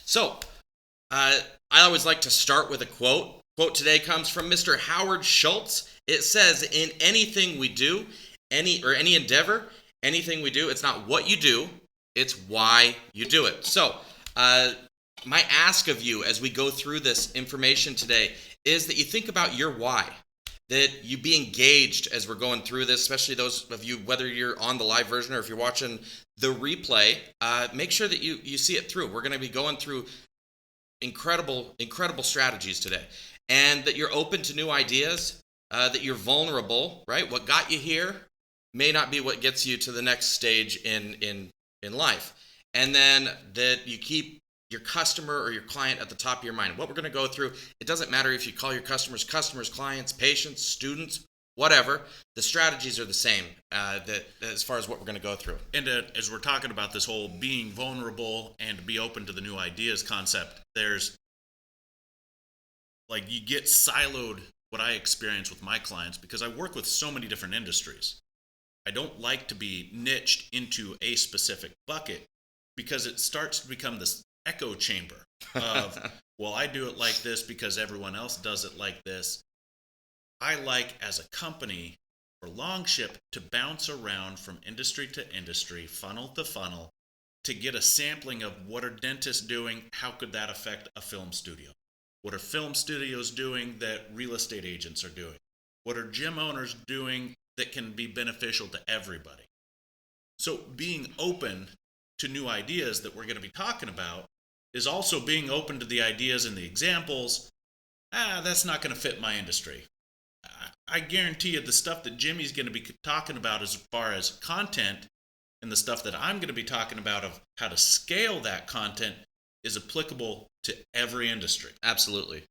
So, I always like to start with a quote. Quote today comes from Mr. Howard Schultz. It says, in anything we do, any endeavor, anything we do, it's not what you do, it's why you do it. So, my ask of you as we go through this information today is that you think about your why. That you be engaged as we're going through this, especially those of you, whether you're on the live version or if you're watching the replay, make sure that you see it through. We're going to be going through incredible strategies today, and that you're open to new ideas, that you're vulnerable, right? What got you here may not be what gets you to the next stage in life. And then that you keep your customer or your client at the top of your mind. What we're going to go through, it doesn't matter if you call your customers, clients, patients, students, whatever. The strategies are the same that as far as what we're going to go through. And as we're talking about this whole being vulnerable and be open to the new ideas concept, there's like you get siloed, what I experience with my clients, because I work with so many different industries. I don't like to be niched into a specific bucket because it starts to become this echo chamber of, well, I do it like this because everyone else does it like this. I like, as a company, for Longship to bounce around from industry to industry, funnel to funnel, to get a sampling of what are dentists doing, how could that affect a film studio? What are film studios doing that real estate agents are doing? What are gym owners doing that can be beneficial to everybody? So being open to new ideas that we're going to be talking about is also being open to the ideas and the examples. That's not going to fit my industry. I guarantee you the stuff that Jimmy's going to be talking about as far as content and the stuff that I'm going to be talking about of how to scale that content is applicable to every industry. Absolutely.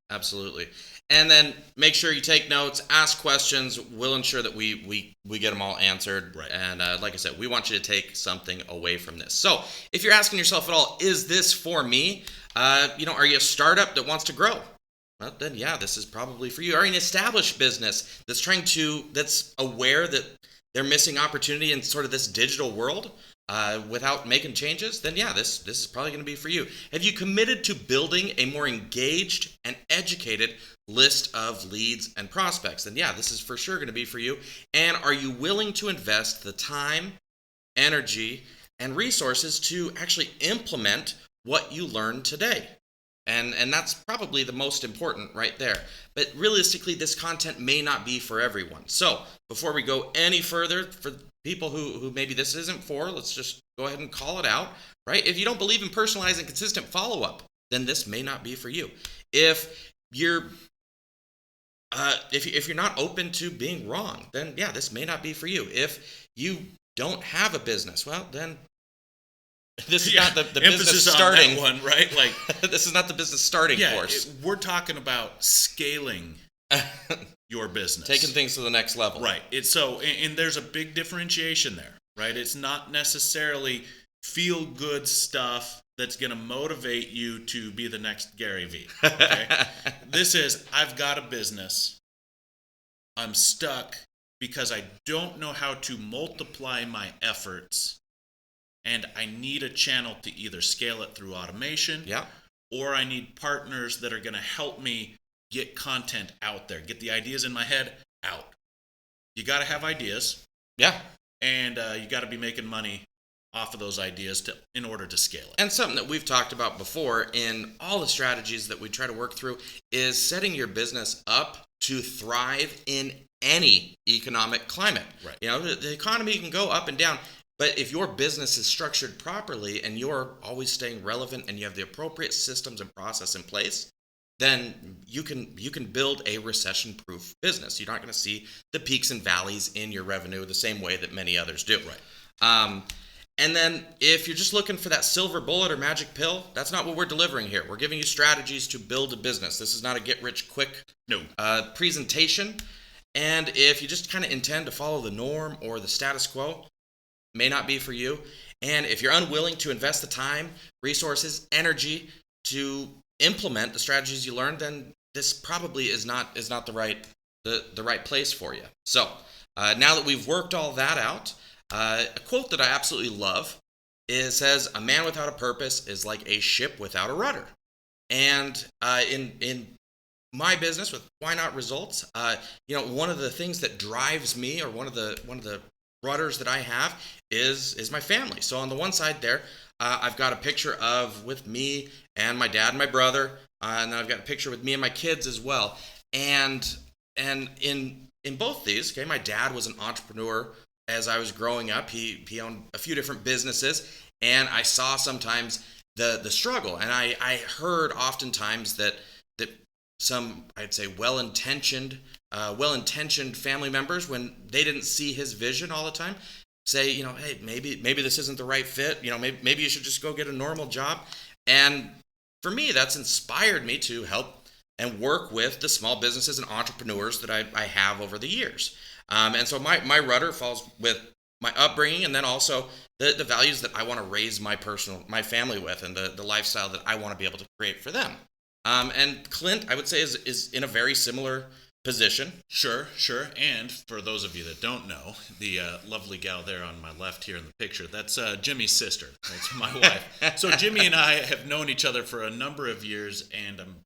And then make sure you take notes, ask questions. We'll ensure that we get them all answered. Right. And like I said, we want you to take something away from this. So if you're asking yourself at all, is this for me? Are you a startup that wants to grow? Well, then yeah, this is probably for you. Are you an established business that's aware that they're missing opportunity in sort of this digital world? Without making changes, then yeah, this is probably going to be for you. Have you committed to building a more engaged and educated list of leads and prospects? Then yeah, this is for sure going to be for you. And are you willing to invest the time, energy, and resources to actually implement what you learned today? And that's probably the most important right there. But realistically, this content may not be for everyone. So before we go any further, for people who maybe this isn't for, let's just go ahead and call it out, right? If you don't believe in personalized and consistent follow-up, then this may not be for you. If you're not open to being wrong, then yeah, this may not be for you. If you don't have a business, well, then this is not the business starting on that one, right? Like this is not the business starting course. We're talking about scaling your business, taking things to the next level, right? And there's a big differentiation there, right? It's not necessarily feel good stuff that's going to motivate you to be the next Gary Vee. Okay? This is, I've got a business, I'm stuck because I don't know how to multiply my efforts. And I need a channel to either scale it through automation, or I need partners that are going to help me get content out there, get the ideas in my head out. You got to have ideas. Yeah. And you got to be making money off of those ideas in order to scale it. And something that we've talked about before in all the strategies that we try to work through is setting your business up to thrive in any economic climate. Right. The economy can go up and down. But if your business is structured properly and you're always staying relevant and you have the appropriate systems and process in place, then you can build a recession-proof business. You're not going to see the peaks and valleys in your revenue the same way that many others do. Right. And then if you're just looking for that silver bullet or magic pill, that's not what we're delivering here. We're giving you strategies to build a business. This is not a get-rich-quick presentation. And if you just kind of intend to follow the norm or the status quo, may not be for you. And if you're unwilling to invest the time, resources, energy to implement the strategies you learned, then this probably is not the right place for you. So now that we've worked all that out, a quote that I absolutely love says, "A man without a purpose is like a ship without a rudder." And in my business with Why Not Results, one of the things that drives me, or one of the rudders that I have, is my family. So on the one side there, I've got a picture of with me and my dad and my brother, and then I've got a picture with me and my kids as well. And in both these, okay, my dad was an entrepreneur as I was growing up. He owned a few different businesses, and I saw sometimes the struggle, and I heard oftentimes that some, I'd say, well-intentioned family members, when they didn't see his vision all the time, say, hey, maybe this isn't the right fit. Maybe you should just go get a normal job. And for me, that's inspired me to help and work with the small businesses and entrepreneurs that I have over the years. And so my rudder falls with my upbringing, and then also the values that I want to raise my family with, and the lifestyle that I want to be able to create for them. And Clint, I would say, is in a very similar position. Sure. And for those of you that don't know, the lovely gal there on my left here in the picture, that's Jimmy's sister. That's my wife. So Jimmy and I have known each other for a number of years, and I'm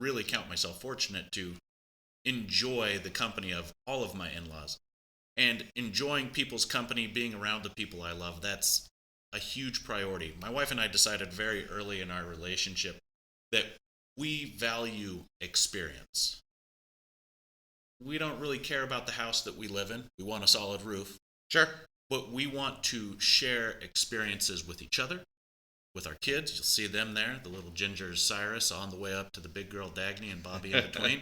really count myself fortunate to enjoy the company of all of my in-laws. And enjoying people's company, being around the people I love, that's a huge priority. My wife and I decided very early in our relationship that we value experience. We don't really care about the house that we live in. We want a solid roof. Sure. But we want to share experiences with each other, with our kids. You'll see them there, the little ginger Cyrus on the way up to the big girl Dagny and Bobby in between.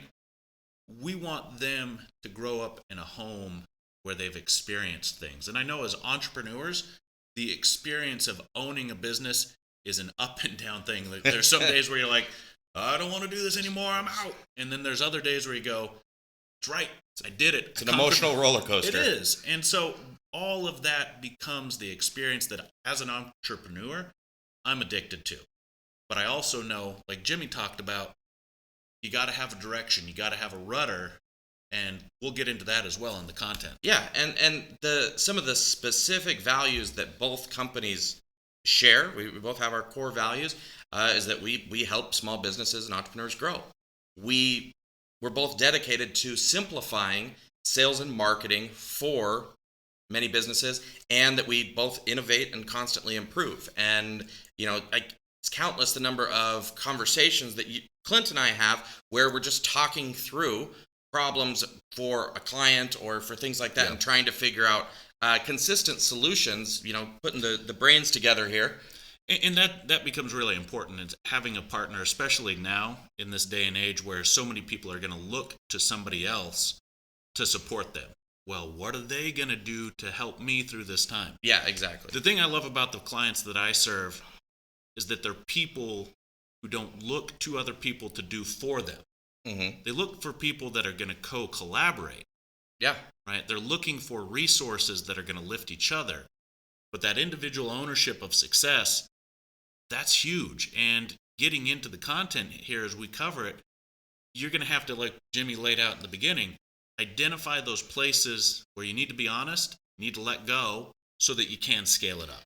We want them to grow up in a home where they've experienced things. And I know as entrepreneurs, the experience of owning a business is an up and down thing. Like, there's some days where you're like, I don't want to do this anymore, I'm out. And then there's other days where you go, it's right, I did it. It's an emotional roller coaster. It is. And so all of that becomes the experience that as an entrepreneur, I'm addicted to. But I also know, like Jimmy talked about, you got to have a direction, you got to have a rudder. And we'll get into that as well in the content. Yeah, and some of the specific values that both companies share, we both have our core values, is that we help small businesses and entrepreneurs grow. We're both dedicated to simplifying sales and marketing for many businesses, and that we both innovate and constantly improve. And it's countless the number of conversations that Clint and I have where we're just talking through problems for a client or for things like that, and trying to figure out consistent solutions, putting the brains together here. And that becomes really important, is having a partner, especially now in this day and age where so many people are going to look to somebody else to support them. Well, what are they going to do to help me through this time? Yeah, exactly. The thing I love about the clients that I serve is that they're people who don't look to other people to do for them. Mm-hmm. They look for people that are going to co-collaborate. Yeah. Right? They're looking for resources that are going to lift each other. But that individual ownership of success, that's huge. And getting into the content here as we cover it, you're going to have to, like Jimmy laid out in the beginning, identify those places where you need to be honest, you need to let go, so that you can scale it up.